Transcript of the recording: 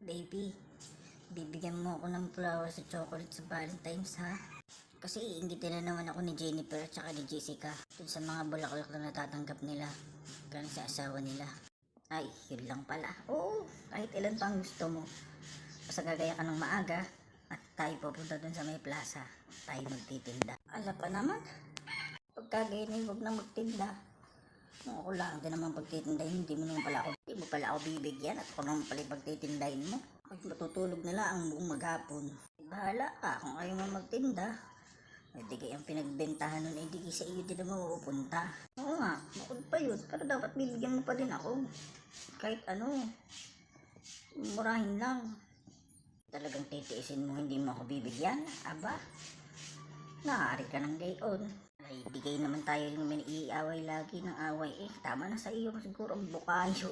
Baby, bibigyan mo ako ng flowers at chocolate sa Valentine's ha? Kasi iingitin na naman ako ni Jennifer at saka ni Jessica dun sa mga bulaklak na natatanggap nila galing sa asawa nila. Ay, yun lang pala. Oo, kahit ilan pang gusto mo. Basta gagaya ka ng maaga at tayo pupunta dun sa may plaza. Tayo magtitinda. Ala pa naman, pagkagaya na huwag na magtinda. Kung ako lang din naman pagtitindahin, hindi mo pala ako bibigyan at ako naman pala pagtitindahin mo. Ay, matutulog nila ang buong maghapon. Bahala ka kung ayaw mo magtinda. Eh di kaya ang pinagbentahan nun, eh di sa iyo din naman mapupunta. Oo nga, bukod pa yun, pero dapat bibigyan mo pa din ako. Kahit ano, murahin lang. Talagang titiisin mo, hindi mo ako bibigyan? Aba, naari ka ng gayon. Ay, bigay naman tayo yung iaway lagi ng away eh. Tama na sa iyo siguro ang bukayo.